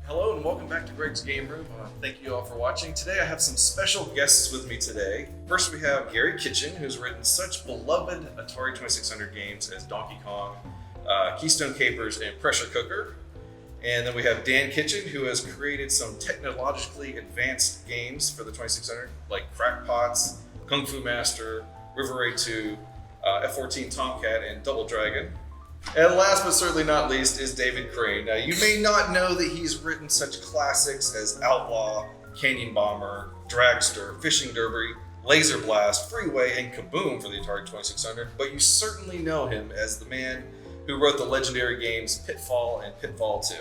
Hello and welcome back to Greg's Game Room. Thank you all for watching. Today I have some special guests with me today. First we have Garry Kitchen, who's written such beloved Atari 2600 games as Donkey Kong, Keystone Kapers, and Pressure Cooker. And then we have Dan Kitchen, who has created some technologically advanced games for the 2600, like Crackpots, Kung Fu Master, River Raid 2, F-14 Tomcat, and Double Dragon. And last but certainly not least is David Crane. Now, you may not know that he's written such classics as Outlaw, Canyon Bomber, Dragster, Fishing Derby, Laser Blast, Freeway, and Kaboom for the Atari 2600, but you certainly know him as the man who wrote the legendary games Pitfall and Pitfall II.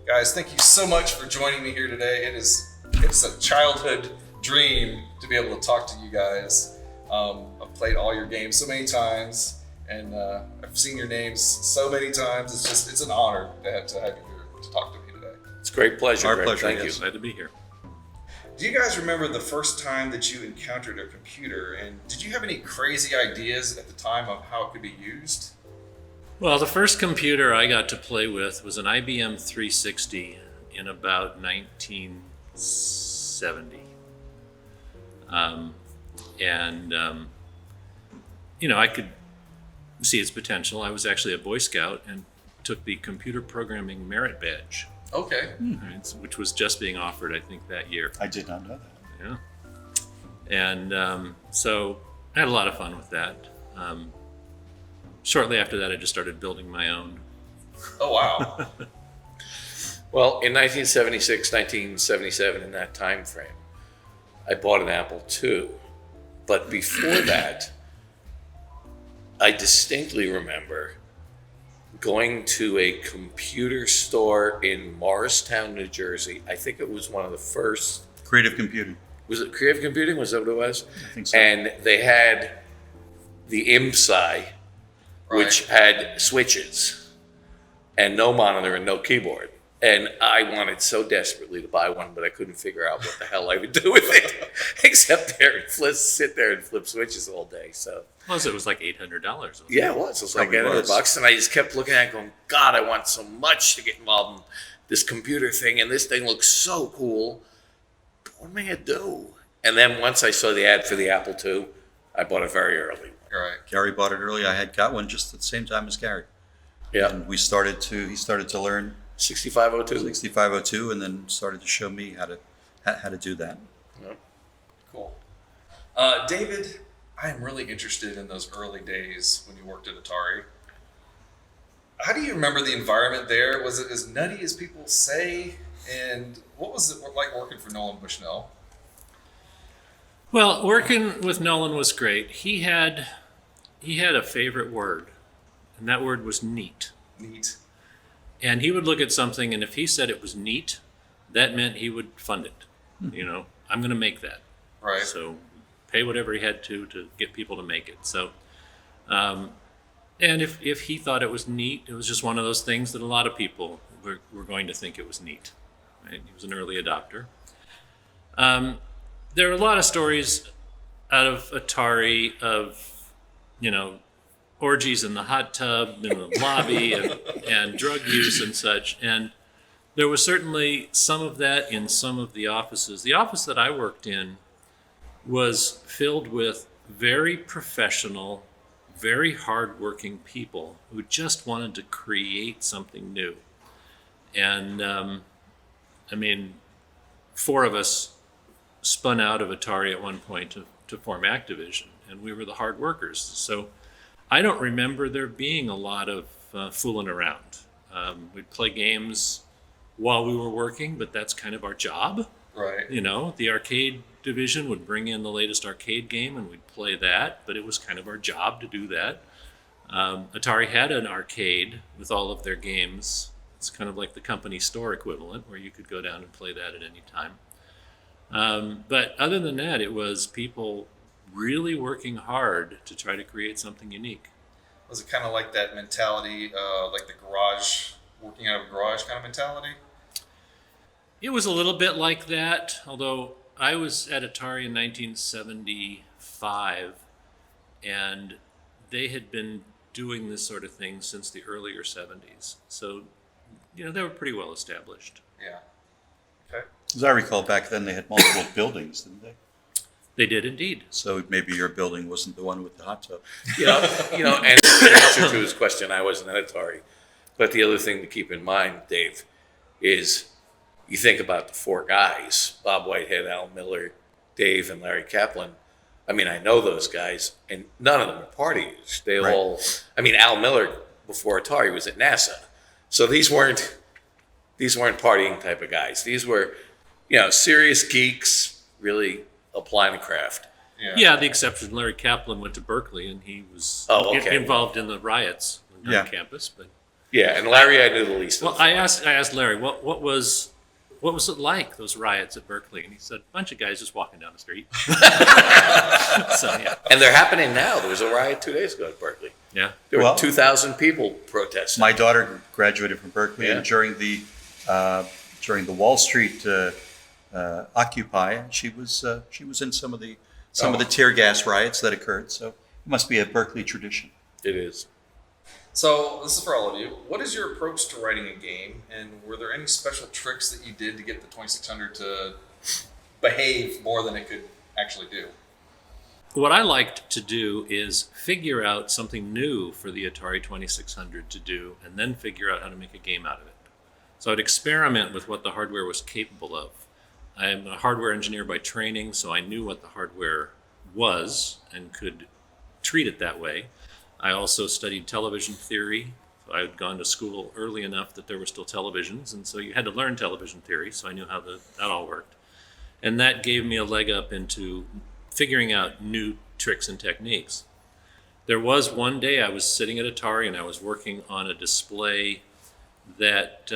Guys, thank you so much for joining me here today. It's a childhood dream to be able to talk to you guys. I've played all your games so many times. And I've seen your names so many times. It's an honor to have you here to talk to me today. It's a great pleasure. Our pleasure. Thank Yes. you. Glad to be here. Do you guys remember the first time that you encountered a computer? And did you have any crazy ideas at the time of how it could be used? Well, the first computer I got to play with was an IBM 360 in about 1970. I could see its potential. I was actually a Boy Scout and took the computer programming merit badge, Okay. which was just being offered, I think, that year. I did not know that. Yeah. And so I had a lot of fun with that. Shortly after that, I just started building my own. Oh, wow. Well, in 1976, 1977, in that time frame, I bought an Apple II. But before that, I distinctly remember going to a computer store in Morristown, New Jersey. I think it was one of the first. Creative computing. Was it Creative Computing? Was that what it was? I think so. And they had the IMSI, which had switches and no monitor and no keyboard. And I wanted so desperately to buy one, but I couldn't figure out what the hell I would do with it, except sit there and flip switches all day. So It was like $800. yeah, it was. It was like Probably $800, and I just kept looking at it, going, "God, I want so much to get involved in this computer thing, and this thing looks so cool. But what am I gonna do?" And then once I saw the ad for the Apple II, I bought it very early. Right. Gary bought it early. I had got one just at the same time as Gary. Yeah, And he started to learn 6502. 6502 and then started to show me how to do that. Cool. David, I am really interested in those early days when you worked at Atari. How do you remember the environment there? Was it as nutty as people say? And what was it like working for Nolan Bushnell? Well, working with Nolan was great. He had a favorite word, and that word was neat. Neat. And he would look at something, and if he said it was neat, that meant he would fund it. I'm going to make that. Right. So pay whatever he had to get people to make it. So, and if he thought it was neat, it was just one of those things that a lot of people were going to think it was neat. Right? He was an early adopter. There are a lot of stories out of Atari of, orgies in the hot tub, in the lobby, and drug use and such. And there was certainly some of that in some of the offices. The office that I worked in was filled with very professional, very hardworking people who just wanted to create something new. And, four of us spun out of Atari at one point to form Activision, and we were the hard workers. So I don't remember there being a lot of fooling around. We'd play games while we were working, but that's kind of our job. Right. The arcade division would bring in the latest arcade game and we'd play that, but it was kind of our job to do that. Atari had an arcade with all of their games. It's kind of like the company store equivalent where you could go down and play that at any time. But other than that, it was people really working hard to try to create something unique. Was it kind of like that mentality, like the garage, working out of a garage kind of mentality? It was a little bit like that, although I was at Atari in 1975, and they had been doing this sort of thing since the earlier 70s. So they were pretty well established. Yeah. Okay. As I recall, back then they had multiple buildings, didn't they? They did indeed. So maybe your building wasn't the one with the hot tub. And the answer to his question, I wasn't at Atari. But the other thing to keep in mind, Dave, is you think about the four guys, Bob Whitehead, Al Miller, Dave, and Larry Kaplan. I mean, I know those guys, and none of them are partiers. They Right. all, Al Miller, before Atari, was at NASA. So these weren't partying type of guys. These were, serious geeks, really applying the craft. Yeah, the exception, Larry Kaplan went to Berkeley, and he was involved in the riots on campus. But Yeah, and Larry, I knew the least well, of. I asked Larry, what was it like, those riots at Berkeley? And he said, a bunch of guys just walking down the street. So yeah, And they're happening now. There was a riot 2 days ago at Berkeley. yeah. There Well- were 2,000 people protesting. My daughter graduated from Berkeley, Yeah. and during the Wall Street Occupy, she was in some of the tear gas riots that occurred. So it must be a Berkeley tradition. It is. So this is for all of you. What is your approach to writing a game, and were there any special tricks that you did to get the 2600 to behave more than it could actually do? What I liked to do is figure out something new for the Atari 2600 to do, and then figure out how to make a game out of it. So I'd experiment with what the hardware was capable of. I'm a hardware engineer by training, so I knew what the hardware was and could treat it that way. I also studied television theory. So I had gone to school early enough that there were still televisions, and so you had to learn television theory, so I knew how that all worked. And that gave me a leg up into figuring out new tricks and techniques. There was one day I was sitting at Atari and I was working on a display that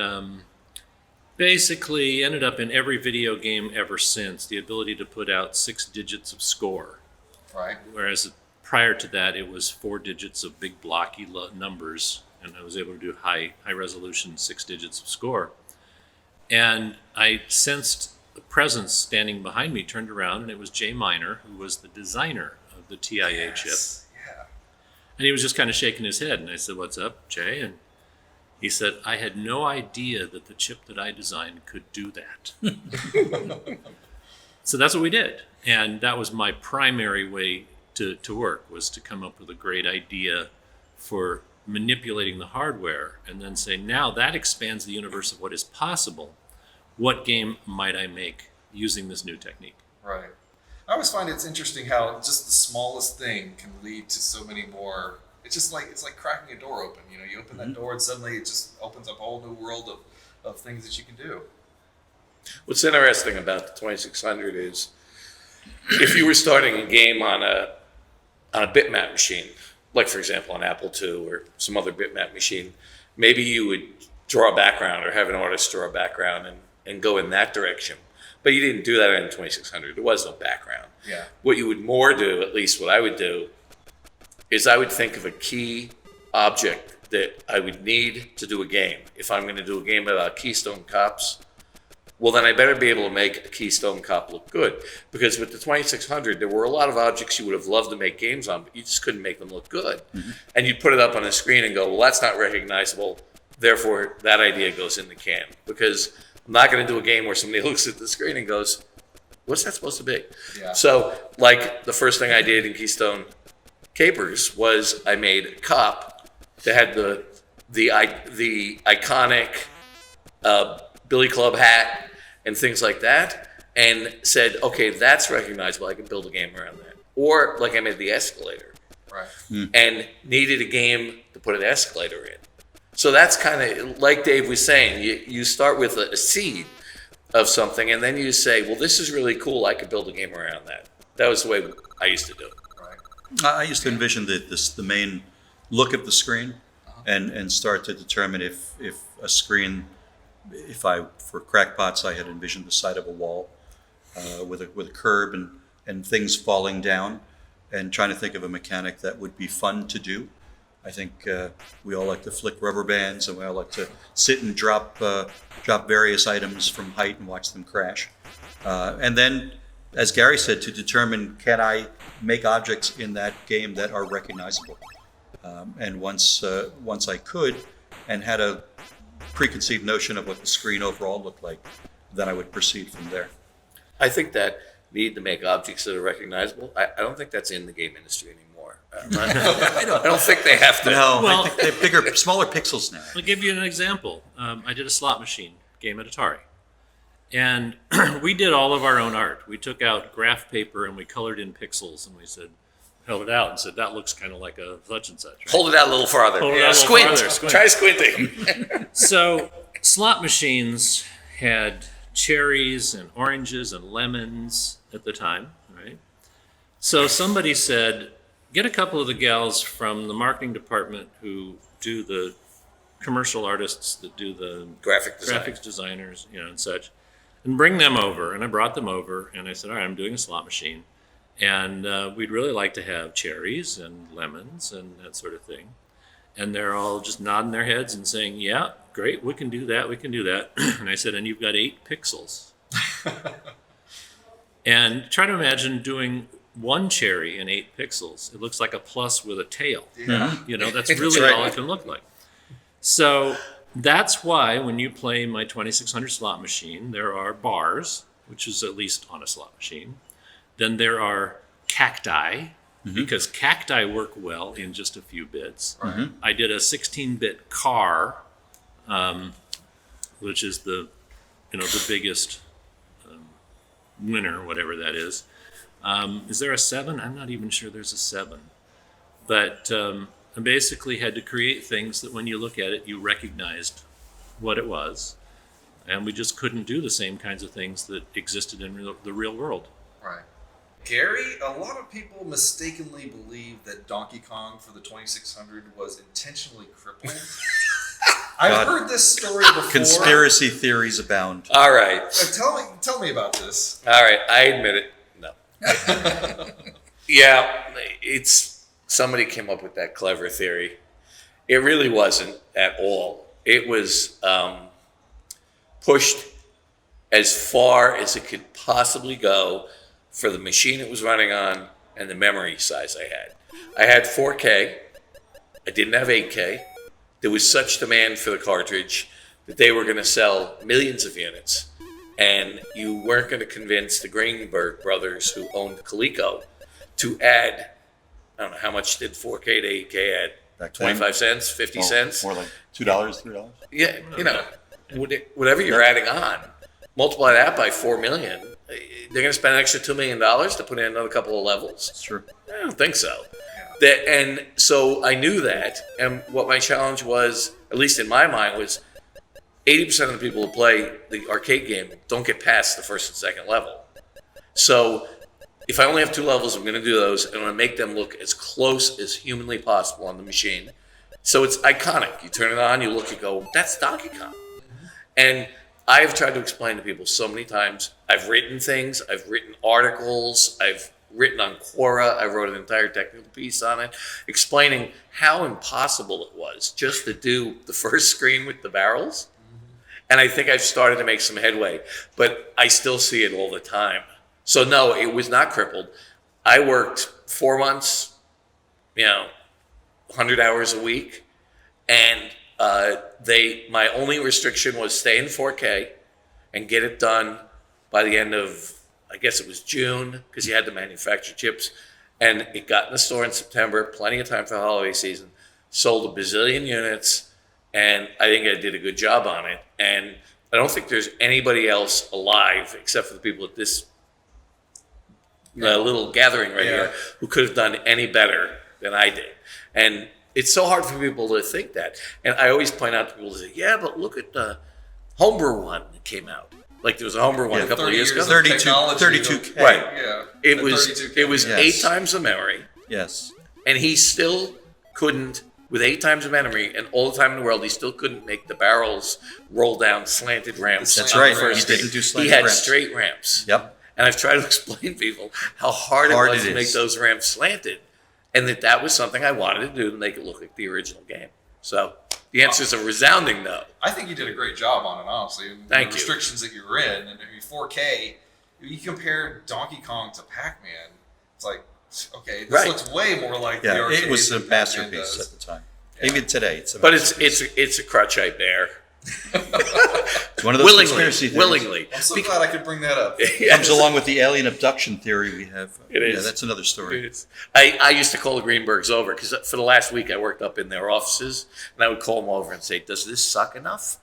basically ended up in every video game ever since, the ability to put out 6 digits of score. Right. Whereas prior to that, it was 4 digits of big blocky numbers, and I was able to do high resolution 6 digits of score. And I sensed a presence standing behind me, turned around, and it was Jay Miner, who was the designer of the TIA chip. Yeah. And he was just kind of shaking his head, and I said, "What's up, Jay?" And he said, "I had no idea that the chip that I designed could do that." So that's what we did. And that was my primary way to work, was to come up with a great idea for manipulating the hardware and then say, now that expands the universe of what is possible. What game might I make using this new technique? Right. I always find it's interesting how just the smallest thing can lead to so many more. It's like cracking a door open. You open that door and suddenly it just opens up a whole new world of things that you can do. What's interesting about the 2600 is if you were starting a game on a bitmap machine, like for example an Apple II or some other bitmap machine, maybe you would draw a background or have an artist draw a background and go in that direction. But you didn't do that on the 2600. There was no background. Yeah. What you would more do, at least what I would do, is I would think of a key object that I would need to do a game. If I'm going to do a game about Keystone Cops, well, then I better be able to make a Keystone Cop look good. Because with the 2600, there were a lot of objects you would have loved to make games on, but you just couldn't make them look good. Mm-hmm. And you'd put it up on the screen and go, well, that's not recognizable. Therefore, that idea goes in the can. Because I'm not going to do a game where somebody looks at the screen and goes, what's that supposed to be? Yeah. So, like, the first thing I did in Keystone Kapers was I made a cop that had the iconic Billy Club hat and things like that, and said, okay, that's recognizable. I can build a game around that. Or like I made the escalator, right? And needed a game to put an escalator in. So that's kind of like Dave was saying. You start with a seed of something, and then you say, well, this is really cool. I could build a game around that. That was the way I used to do it. I used to envision the main look of the screen, and start to determine if a screen, for Crackpots, I had envisioned the side of a wall with a curb and things falling down, and trying to think of a mechanic that would be fun to do. I think we all like to flick rubber bands, and we all like to sit and drop various items from height and watch them crash. And then, as Garry said, to determine, can I make objects in that game that are recognizable? And once I could, and had a preconceived notion of what the screen overall looked like. Then I would proceed from there. I think that need to make objects that are recognizable. I don't think that's in the game industry anymore. I don't think they have to. No, Well- I think they have bigger, smaller pixels now. I'll give you an example. I did a slot machine game at Atari. And we did all of our own art. We took out graph paper and we colored in pixels, and we held it out and said, that looks kind of like a such and such. Right? Hold it out a little farther. Hold it out a little Squint. farther, squint. Try squinting. So slot machines had cherries and oranges and lemons at the time, right? So somebody said, get a couple of the gals from the marketing department who do the commercial artists that do the Graphic design. graphics designers, and such, and bring them over. And I brought them over, and I said, all right, I'm doing a slot machine, and we'd really like to have cherries and lemons and that sort of thing. And they're all just nodding their heads and saying, yeah, great, we can do that, we can do that. And I said, and you've got 8 pixels. And try to imagine doing one cherry in 8 pixels. It looks like a plus with a tail. Yeah. That's really right. all it can look like. So that's why when you play my 2600 slot machine, there are bars, which is at least on a slot machine. Then there are cacti, because cacti work well in just a few bits. Right. I did a 16-bit car, which is the biggest winner, whatever that is. Is there a 7? I'm not even sure there's a 7. But I basically had to create things that when you look at it, you recognized what it was. And we just couldn't do the same kinds of things that existed in the real world. Right. Gary, a lot of people mistakenly believe that Donkey Kong for the 2600 was intentionally crippled. I've heard this story before. Conspiracy theories abound. All right. Tell me about this. All right. I admit it. No. Yeah, somebody came up with that clever theory. It really wasn't at all. It was pushed as far as it could possibly go for the machine it was running on and the memory size I had. I had 4K. I didn't have 8K. There was such demand for the cartridge that they were going to sell millions of units. And you weren't going to convince the Greenberg brothers who owned Coleco to add, I don't know, how much did 4K to 8K add? Back 25 cents, 50 cents? More like $2, $3. Yeah, whatever you're adding on, multiply that by 4 million. They're going to spend an extra $2 million to put in another couple of levels. That's true. I don't think so. And so I knew that. And what my challenge was, at least in my mind, was 80% of the people who play the arcade game don't get past the first and second level. So if I only have 2 levels, I'm going to do those, and I'm going to make them look as close as humanly possible on the machine. So it's iconic. You turn it on, you look, you go, that's Donkey Kong. And I've tried to explain to people so many times. I've written things, I've written articles, I've written on Quora, I wrote an entire technical piece on it, explaining how impossible it was just to do the first screen with the barrels. And I think I've started to make some headway, but I still see it all the time. So no, it was not crippled. I worked 4 months, 100 hours a week, and my only restriction was stay in 4K and get it done by the end of, I guess it was June, because you had to manufacture chips, and it got in the store in September, plenty of time for the holiday season, sold a bazillion units, and I think I did a good job on it. And I don't think there's anybody else alive, except for the people at this little gathering right here, who could have done any better than I did. And it's so hard for people to think that. And I always point out to people, say, yeah, but look at the homebrew one that came out. Like there was a homebrew one a couple of years ago. 32K. Right. Yeah. It was Yes. 8 times the memory. Yes. And he still couldn't, with 8 times the memory and all the time in the world, he still couldn't make the barrels roll down slanted ramps. That's on right. the first He didn't screen. do slanted He had ramps. straight ramps. Yep. And I've tried to explain to people how hard it was to make those ramps slanted. And that was something I wanted to do to make it look like the original game. So the answer is a resounding no. I think you did a great job on it, honestly. And Thank the you. restrictions that you were in, and 4K, you compare Donkey Kong to Pac-Man, it's like, okay, this Right. looks way more like the Yeah, arcade it was a than Pac-Man masterpiece does. at the time. Yeah. Even today, it's a But masterpiece. it's a crutch I bear. It's one of those willingly, conspiracy theories. willingly. I'm so glad I could bring that up. Comes along with the alien abduction theory we have. It is. Yeah, that's another story. I used to call the Greenbergs over because for the last week I worked up in their offices, and I would call them over and say, "Does this suck enough,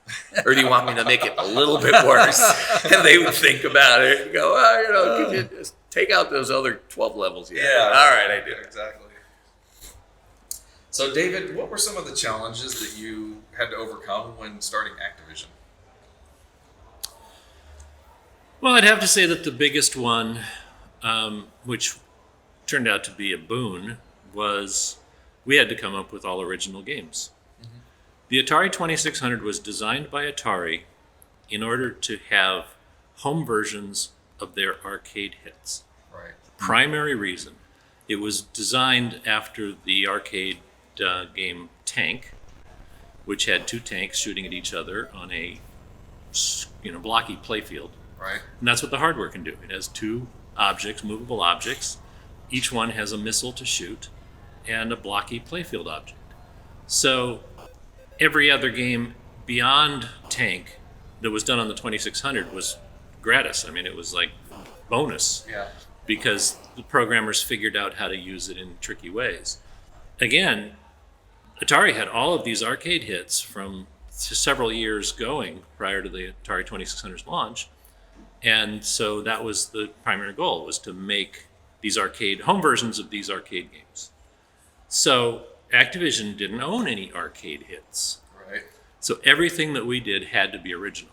or do you want me to make it a little bit worse?" And they would think about it and go, "Oh, could you just take out those other 12 levels?" Yeah. All right, I did. Exactly. So, David, what were some of the challenges that you had to overcome when starting Activision? Well, I'd have to say that the biggest one, which turned out to be a boon, was we had to come up with all original games. Mm-hmm. The Atari 2600 was designed by Atari in order to have home versions of their arcade hits. Right. Primary reason. It was designed after the arcade game Tank, which had two tanks shooting at each other on a blocky playfield. Right. And that's what the hardware can do. It has two objects, movable objects. Each one has a missile to shoot and a blocky playfield object. So every other game beyond Tank that was done on the 2600 was gratis. I mean, it was like bonus. Yeah. Because the programmers figured out how to use it in tricky ways. Again, Atari had all of these arcade hits from several years going prior to the Atari 2600's launch. And so that was the primary goal, was to make these home versions of these arcade games. So Activision didn't own any arcade hits. Right. So everything that we did had to be original.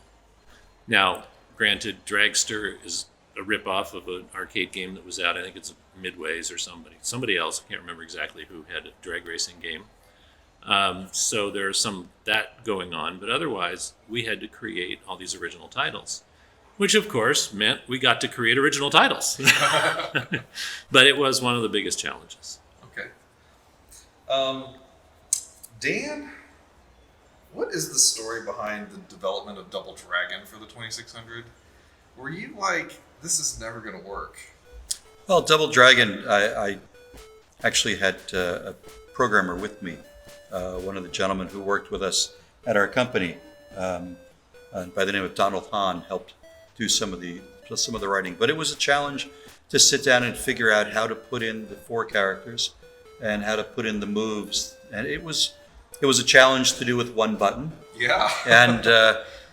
Now, granted, Dragster is a ripoff of an arcade game that was out. I think it's Midway's or somebody else. I can't remember exactly who had a drag racing game. So there's some that going on, but otherwise we had to create all these original titles, which of course meant we got to create original titles. But it was one of the biggest challenges. Okay. Dan, what is the story behind the development of Double Dragon for the 2600? Were you like, this is never going to work? Well, Double Dragon, I actually had a programmer with me, one of the gentlemen who worked with us at our company, by the name of Donald Hahn, helped do some of the writing. But it was a challenge to sit down and figure out how to put in the 4 characters and how to put in the moves. And it was a challenge to do with one button. Yeah. And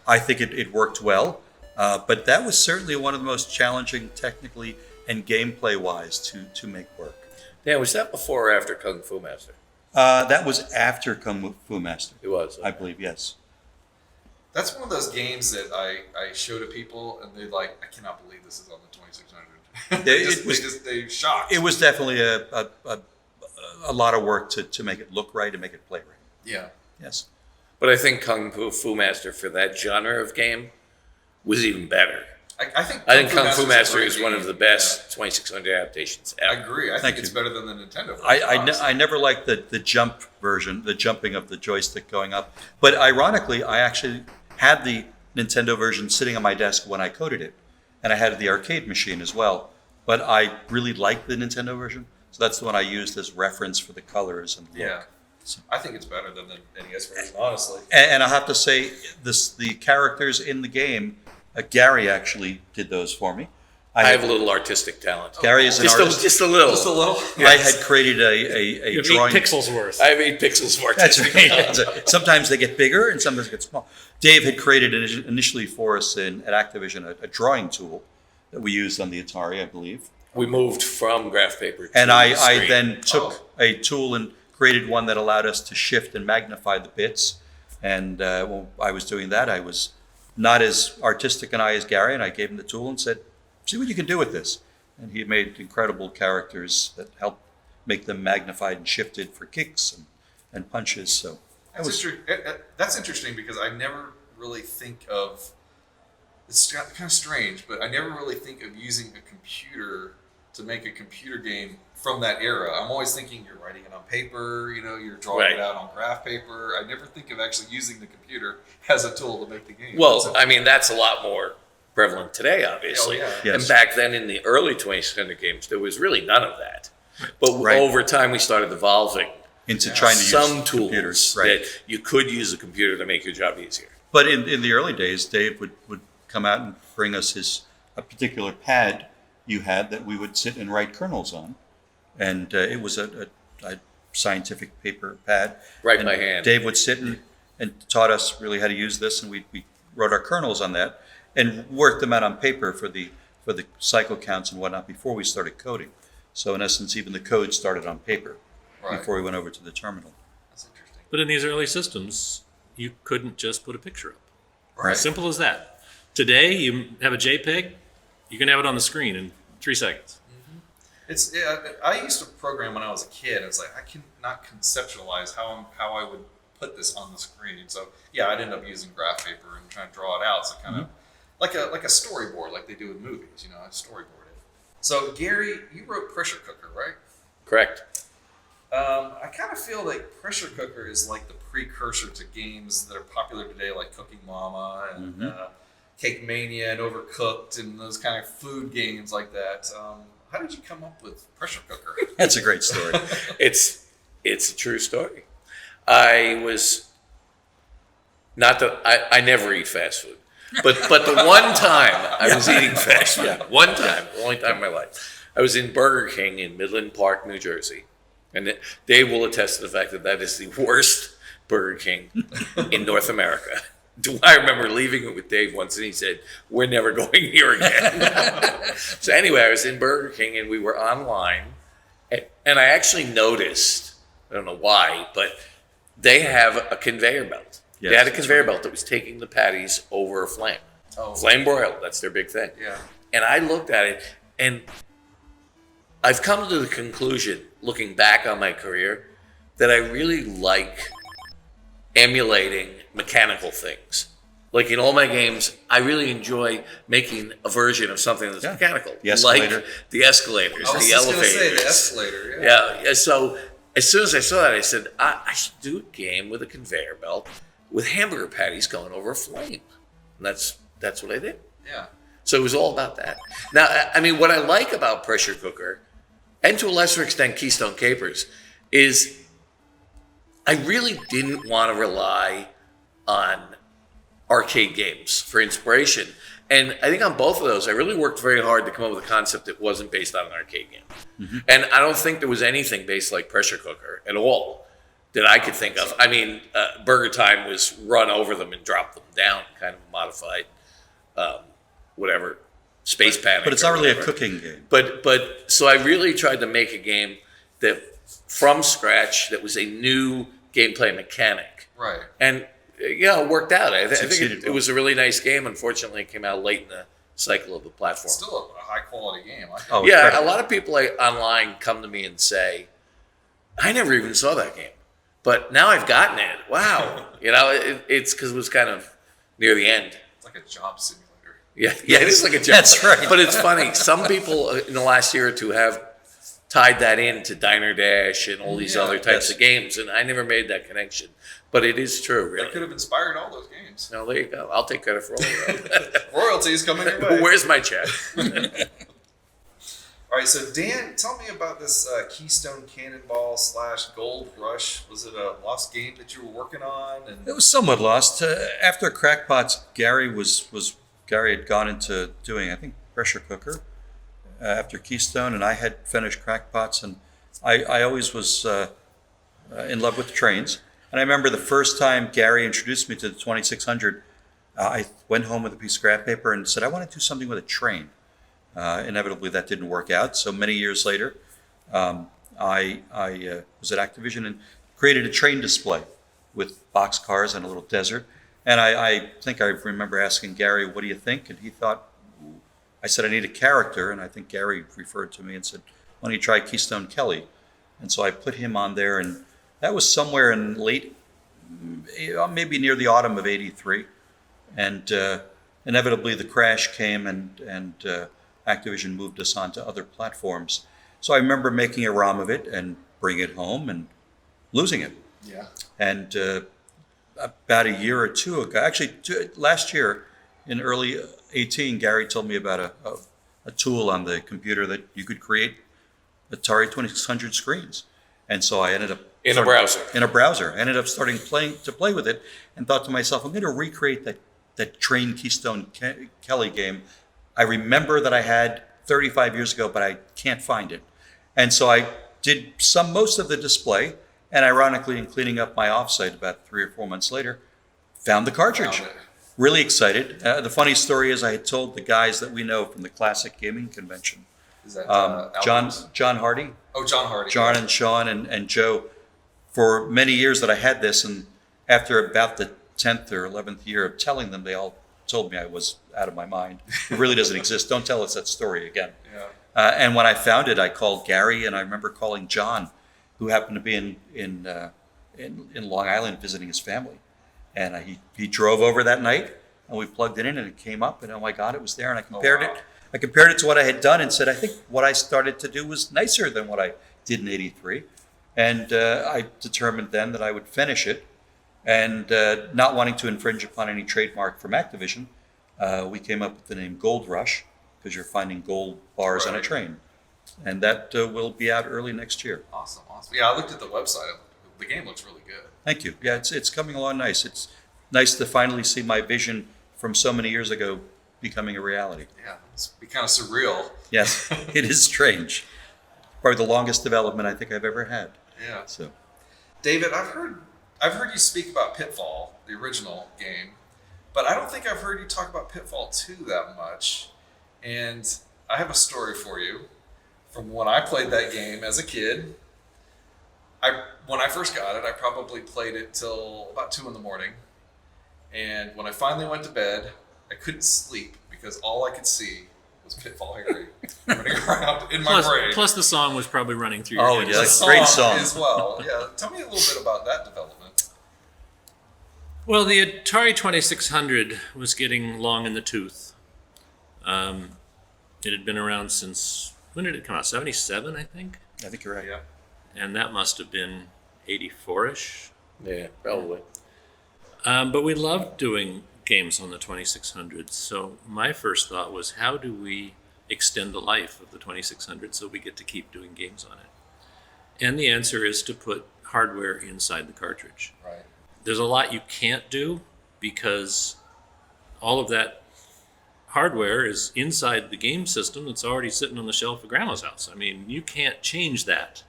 I think it worked well. But that was certainly one of the most challenging technically and gameplay-wise to make work. Dan, was that before or after Kung Fu Master? That was after Kung Fu Master. It was. I believe, yes. That's one of those games that I show to people and they're like, I cannot believe this is on the 2600. They shocked. It was definitely a lot of work to make it look right and make it play right. Yeah. Yes. But I think Kung Fu Master for that genre of game was even better. I think Kung Fu Master is one of the best 2600 adaptations ever. I agree. I think it's better than the Nintendo version. I never liked the jump version, the jumping of the joystick going up. But ironically, I actually had the Nintendo version sitting on my desk when I coded it. And I had the arcade machine as well. But I really liked the Nintendo version. So that's the one I used as reference for the colors and the look. Yeah. I think it's better than the NES version, honestly. And I have to say, the characters in the game, Garry actually did those for me. I have a little artistic talent. Gary is an artist. Just a little. Just a little? I had created a drawing. 8 pixels worth. I have 8 pixels worth. That's right. Sometimes they get bigger and sometimes they get small. Dave had created initially for us at Activision a drawing tool that we used on the Atari, I believe. We moved from graph paper to And I screen. then took a tool and created one that allowed us to shift and magnify the bits. And when I was doing that, I was not as artistic an eye as Garry, and I gave him the tool and said, see what you can do with this. And he made incredible characters that helped make them magnified and shifted for kicks and punches. So that's interesting because I never really think of, it's kind of strange, but I never really think of using a computer to make a computer game from that era. I'm always thinking you're writing it on paper, you're drawing it out on graph paper. I never think of actually using the computer as a tool to make the game. Well, I mean, that's a lot more prevalent today, obviously. Oh, yeah. Yes. And back then in the early 2600 games, there was really none of that. But over time, we started evolving into trying to use some tools computers, that you could use a computer to make your job easier. But in the early days, Dave would come out and bring us a particular pad you had that we would sit and write kernels on. And it was a scientific paper pad. Right and by hand. Dave would sit and taught us really how to use this, and we wrote our kernels on that and worked them out on paper for the cycle counts and whatnot before we started coding. So in essence, even the code started on paper before we went over to the terminal. That's interesting. But in these early systems, you couldn't just put a picture up. Right. Simple as that. Today, you have a JPEG, you can have it on the screen in 3 seconds. I used to program when I was a kid. It's like I cannot conceptualize how I would put this on the screen. So yeah, I'd end up using graph paper and trying to draw it out. So kind of like a storyboard, like they do in movies. I storyboard it. So Gary, you wrote Pressure Cooker, right? Correct. I kind of feel like Pressure Cooker is like the precursor to games that are popular today, like Cooking Mama and Cake Mania and Overcooked and those kind of food games like that. How did you come up with Pressure Cooker? That's a great story. It's a true story. I was not that I never eat fast food, but the one time I was eating fast food, one time, the only time in my life, I was in Burger King in Midland Park, New Jersey, and Dave will attest to the fact that is the worst Burger King in North America. I remember leaving it with Dave once, and he said, "We're never going here again." So anyway, I was in Burger King, and we were online, and I actually noticed, I don't know why, but they have a conveyor belt. Yes, they had a conveyor belt that was taking the patties over a flame. Oh. Flame broiled, that's their big thing. Yeah. And I looked at it, and I've come to the conclusion, looking back on my career, that I really like emulating mechanical things. Like in all my games, I really enjoy making a version of something that's mechanical. The escalator. Like the escalators, I was the just elevators. going to say the escalator. Yeah. So as soon as I saw that, I said, I should do a game with a conveyor belt with hamburger patties going over a flame. And that's what I did. Yeah. So it was all about that. Now, I mean, what I like about Pressure Cooker, and to a lesser extent Keystone Kapers, is I really didn't want to rely on arcade games for inspiration. And I think on both of those, I really worked very hard to come up with a concept that wasn't based on an arcade game. And I don't think there was anything based like Pressure Cooker at all that I could think of. I mean, Burger Time was run over them and drop them down, kind of modified, whatever, Space Panic. But it's not really a cooking game. But so I really tried to make a game that from scratch that was a new gameplay mechanic. Right. And it worked out. I think Succeeded it was a really nice game. Unfortunately, it came out late in the cycle of the platform. Still a high quality game. Oh, Yeah, incredible. a lot of people online come to me and say, I never even saw that game, but now I've gotten it. Wow. It's because it was kind of near the end. It's like a job simulator. Yeah, it is like a job. That's right. But it's funny. Some people in the last year or two have tied that into Diner Dash and all these other types of games, and I never made that connection. But it is true, really. That could have inspired all those games. No, there you go. I'll take credit for all of that. Royalties coming your way. Where's my check? All right, so Dan, tell me about this Keystone Cannonball / Gold Rush. Was it a lost game that you were working on? And It was somewhat lost. After Crackpots, Garry had gone into doing, I think, Pressure Cooker after Keystone, and I had finished Crackpots, and I always was in love with trains. And I remember the first time Garry introduced me to the 2600, I went home with a piece of scrap paper and said, I want to do something with a train. Inevitably, that didn't work out. So many years later, I was at Activision and created a train display with boxcars and a little desert. And I think I remember asking Garry, what do you think? And he thought, I said, I need a character. And I think Garry referred to me and said, why don't you try Keystone Kelly? And so I put him on there, and that was somewhere in maybe near the autumn of '83. And inevitably the crash came, and Activision moved us onto other platforms. So I remember making a ROM of it and bringing it home and losing it. yeah. And about a year or two ago, actually last year in early 18, Garry told me about a tool on the computer that you could create Atari 2600 screens. And so I ended up In a browser. In a browser. I ended up starting to play with it and thought to myself, I'm going to recreate that Train Keystone Kelly game. I remember that I had 35 years ago, but I can't find it. And so I did most of the display, and ironically, in cleaning up my offsite about 3 or 4 months later, found the cartridge. Found it. Really excited. The funny story is I had told the guys that we know from the Classic Gaming Convention, Is that John Hardy, Oh, John Hardy. John and Sean and Joe, for many years that I had this, and after about the 10th or 11th year of telling them, they all told me I was out of my mind. It really doesn't exist. Don't tell us that story again. Yeah. And when I found it, I called Gary, and I remember calling John, who happened to be in Long Island visiting his family. And he drove over that night, and we plugged it in, and it came up, and oh my God, it was there. And I compared it. I compared it to what I had done and said, I think what I started to do was nicer than what I did in '83. And I determined then that I would finish it. And not wanting to infringe upon any trademark from Activision, we came up with the name Gold Rush, because you're finding gold bars on a train. And that will be out early next year. Awesome. Yeah, I looked at the website. The game looks really good. Thank you. Yeah, it's coming along nice. It's nice to finally see my vision from so many years ago becoming a reality. Yeah, it's kind of surreal. Yes, it is strange. Probably the longest development I think I've ever had. Yeah. So, David, I've heard you speak about Pitfall, the original game, but I don't think I've heard you talk about Pitfall 2 that much. And I have a story for you from when I played that game as a kid. When I first got it, I probably played it till about 2 a.m. And when I finally went to bed, I couldn't sleep because all I could see was Pitfall Harry running around in my brain. Plus the song was probably running through your head. yeah. The Great song. as well. Yeah, tell me a little bit about that development. Well, the Atari 2600 was getting long in the tooth. It had been around since, when did it come out? 77, I think? I think you're right. Yeah. And that must have been 84-ish. Yeah, probably. But we loved doing games on the 2600. So my first thought was, how do we extend the life of the 2600 so we get to keep doing games on it? And the answer is to put hardware inside the cartridge. Right. There's a lot you can't do because all of that hardware is inside the game system that's already sitting on the shelf of grandma's house. I mean, you can't change that.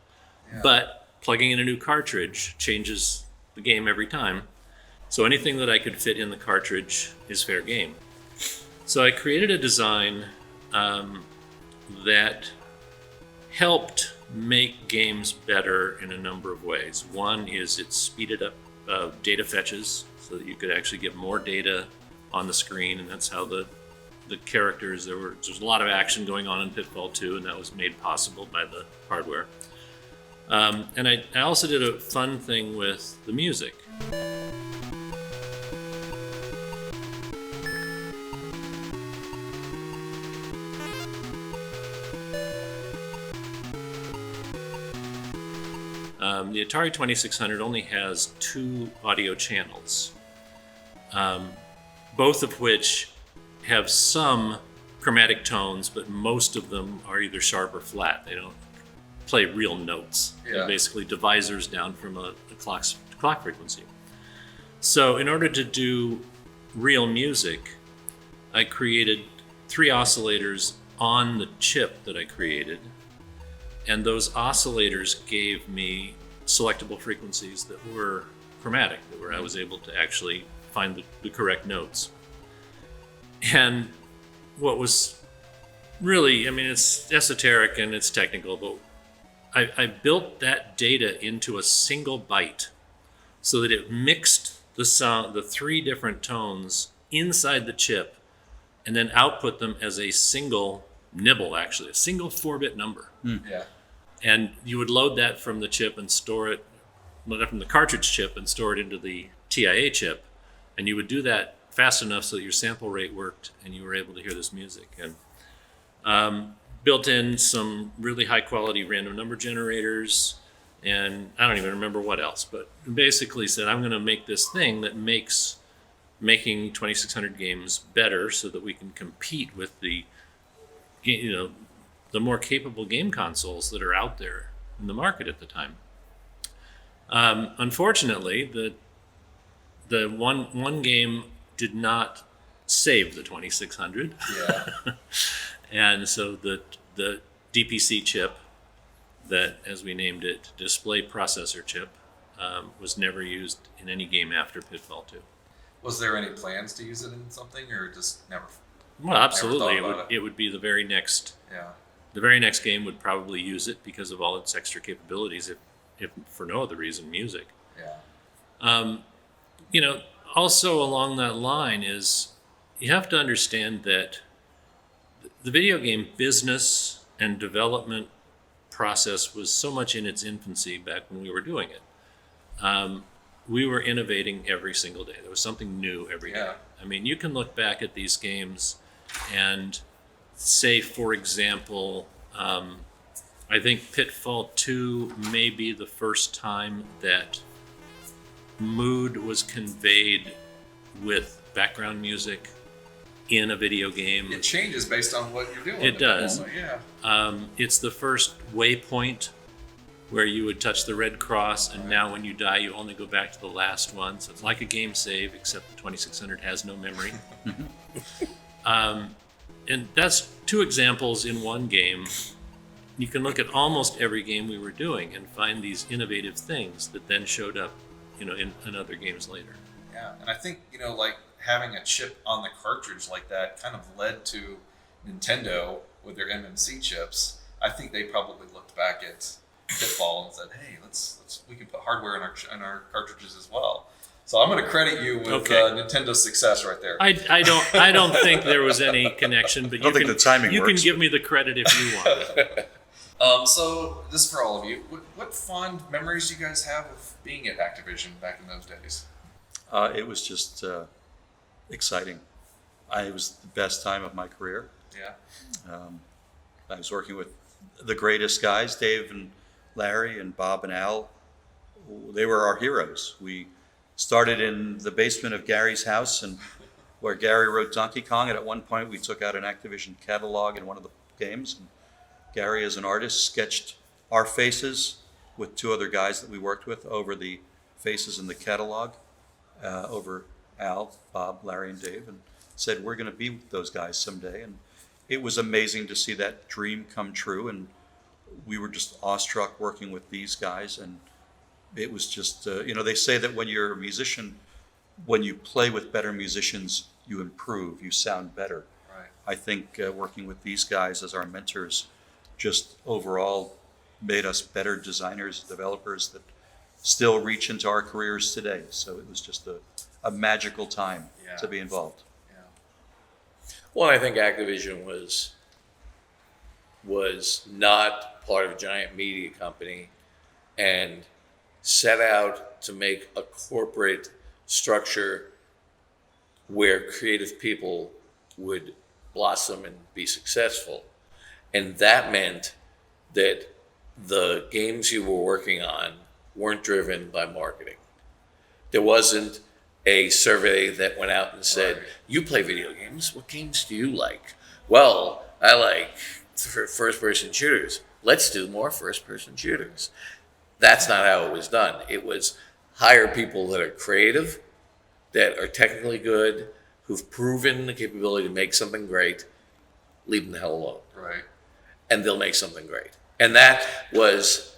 Yeah. But plugging in a new cartridge changes the game every time. So anything that I could fit in the cartridge is fair game. So I created a design that helped make games better in a number of ways. One is it speeded up data fetches so that you could actually get more data on the screen, and that's how the characters, there's a lot of action going on in Pitfall 2, and that was made possible by the hardware. And I also did a fun thing with the music. The Atari 2600 only has 2 audio channels, both of which have some chromatic tones, but most of them are either sharp or flat. They don't play real notes. Yeah. They're basically divisors down from a clock frequency. So in order to do real music, I created 3 oscillators on the chip that I created, and those oscillators gave me selectable frequencies that were chromatic, where I was able to actually find the correct notes. And what was really, I mean, it's esoteric and it's technical, but I built that data into a single byte so that it mixed the sound, the 3 different tones inside the chip, and then output them as a single nibble, actually, a single 4-bit number. Yeah. And you would load that from the chip and store it, load it from the cartridge chip and store it into the TIA chip. And you would do that fast enough so that your sample rate worked and you were able to hear this music. And built in some really high quality random number generators, and I don't even remember what else, but basically said, I'm going to make this thing that makes making 2600 games better so that we can compete with the more capable game consoles that are out there in the market at the time. Unfortunately, the one game did not save the 2600. Yeah. And so the DPC chip, that, as we named it, display processor chip, was never used in any game after Pitfall II. Was there any plans to use it in something, or just never? Well, absolutely, Never thought about it would be the very next. Yeah. The very next game would probably use it because of all its extra capabilities, if for no other reason, music. Yeah. Also along that line is you have to understand that the video game business and development process was so much in its infancy back when we were doing it. We were innovating every single day. There was something new every day. Yeah. I mean, you can look back at these games and say, for example, I think Pitfall 2 may be the first time that mood was conveyed with background music in a video game. It changes based on what you're doing. It does. Yeah. It's the first waypoint where you would touch the red cross, and now when you die, you only go back to the last one. So it's like a game save, except the 2600 has no memory. And that's two examples in one game. You can look at almost every game we were doing and find these innovative things that then showed up, in other games later. Yeah, and I think, like having a chip on the cartridge like that kind of led to Nintendo with their MMC chips. I think they probably looked back at Pitfall and said, "Hey, we can put hardware in our cartridges as well." So I'm going to credit you with Nintendo's success right there. I don't think there was any connection, but I don't think the timing you works. can give me the credit if you want. So this is for all of you. What fond memories do you guys have of being at Activision back in those days? It was just exciting. It was the best time of my career. Yeah. I was working with the greatest guys, Dave and Larry and Bob and Al. They were our heroes. We started in the basement of Gary's house, and where Gary wrote Donkey Kong, and at one point we took out an Activision catalog in one of the games, and Gary, as an artist, sketched our faces with two other guys that we worked with over the faces in the catalog, over Al, Bob, Larry, and Dave, and said, we're going to be with those guys someday. And it was amazing to see that dream come true, and we were just awestruck working with these guys. And it was just, they say that when you're a musician, when you play with better musicians, you improve, you sound better. Right. I think working with these guys as our mentors just overall made us better designers, developers that still reach into our careers today. So it was just a magical time to be involved. Yeah. Well, I think Activision was not part of a giant media company and set out to make a corporate structure where creative people would blossom and be successful. And that meant that the games you were working on weren't driven by marketing. There wasn't a survey that went out and said, Right. You play video games, what games do you like? Well, I like first-person shooters. Let's do more first-person shooters. That's not how it was done. It was hire people that are creative, that are technically good, who've proven the capability to make something great, leave them the hell alone. Right. And they'll make something great. And that was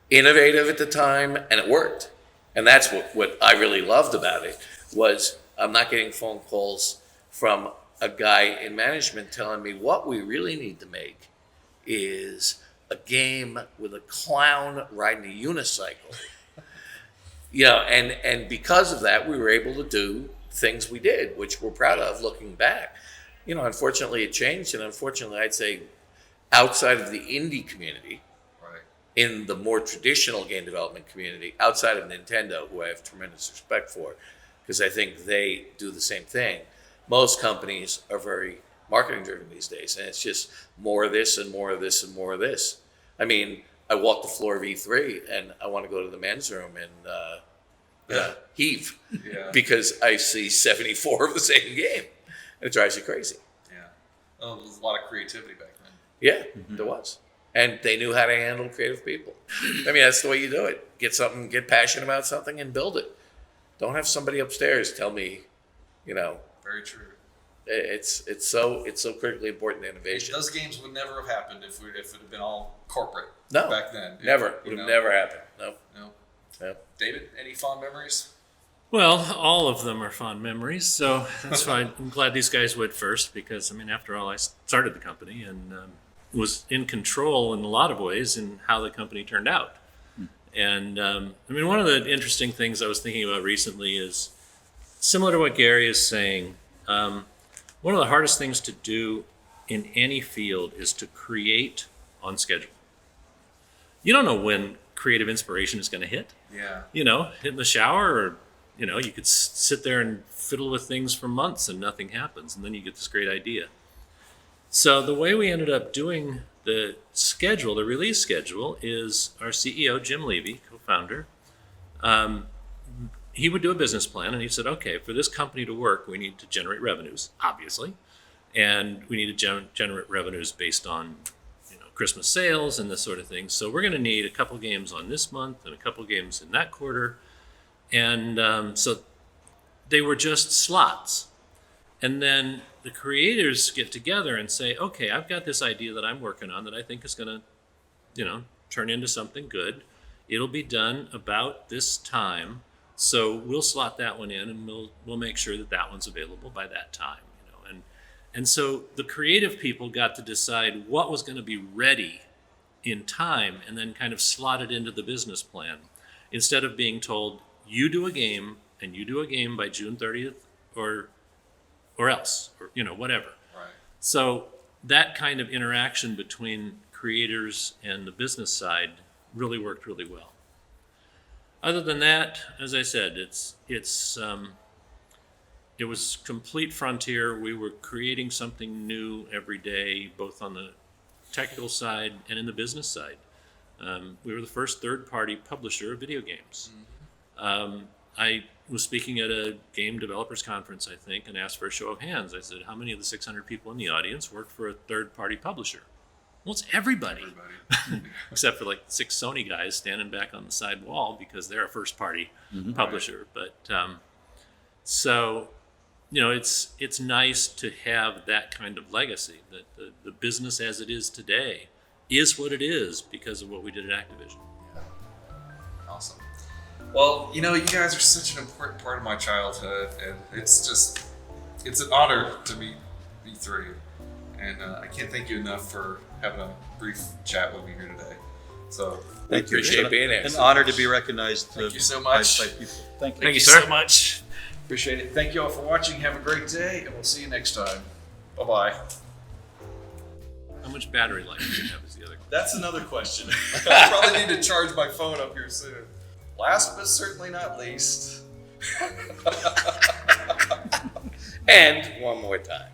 innovative at the time, and it worked. And that's what I really loved about it, was I'm not getting phone calls from a guy in management telling me what we really need to make is a game with a clown riding a unicycle. And because of that, we were able to do things we did, which we're proud of looking back. Unfortunately it changed, and unfortunately I'd say outside of the indie community, Right. in the more traditional game development community, outside of Nintendo, who I have tremendous respect for, because I think they do the same thing. Most companies are very marketing driven these days, and it's just more of this and more of this and more of this. I mean, I walk the floor of E3 and I want to go to the men's room and heave Yeah. because I see 74 of the same game. And it drives you crazy. Yeah. Oh, there was a lot of creativity back then. Yeah, there was. And they knew how to handle creative people. I mean, that's the way you do it. Get passionate about something and build it. Don't have somebody upstairs tell me, Very true. it's so critically important to innovation. Those games would never have happened if it had been all corporate No, back then. Never. Would have never happened. No. No. David, any fond memories? Well, all of them are fond memories, so that's fine. I'm glad these guys went first because, after all, I started the company and was in control in a lot of ways in how the company turned out. And, one of the interesting things I was thinking about recently is similar to what Garry is saying. One of the hardest things to do in any field is to create on schedule. You don't know when creative inspiration is going to hit. Yeah. Hit in the shower, or you could sit there and fiddle with things for months and nothing happens, and then you get this great idea. So the way we ended up doing the schedule, the release schedule, is our CEO, Jim Levy, co-founder, he would do a business plan, and he said, okay, for this company to work, we need to generate revenues, obviously, and we need to generate revenues based on Christmas sales and this sort of thing. So we're going to need a couple games on this month and a couple games in that quarter. And so they were just slots. And then the creators get together and say, okay, I've got this idea that I'm working on that I think is going to, turn into something good. It'll be done about this time. So we'll slot that one in, and we'll make sure that one's available by that time. And so the creative people got to decide what was going to be ready in time and then kind of slot it into the business plan, instead of being told, you do a game and you do a game by June 30th or else, or whatever. Right. So that kind of interaction between creators and the business side really worked really well. Other than that, as I said, it was complete frontier. We were creating something new every day, both on the technical side and in the business side. We were the first third-party publisher of video games. I was speaking at a game developers conference, I think, and asked for a show of hands. I said, how many of the 600 people in the audience work for a third-party publisher? Well, it's everybody. Except for 6 Sony guys standing back on the side wall because they're a first-party publisher. But so, it's nice to have that kind of legacy, that the business as it is today is what it is because of what we did at Activision. Yeah. Awesome. Well, you guys are such an important part of my childhood, and it's an honor to meet you three. And I can't thank you enough for having a brief chat with me here today. So Thank you. Appreciate being here. An honor to be recognized. Thank you so much. By people. Thank you. Thank you so much. Appreciate it. Thank you all for watching. Have a great day, and we'll see you next time. Bye-bye. How much battery life do you have is the other question. That's another question. I probably need to charge my phone up here soon. Last but certainly not least. And one more time.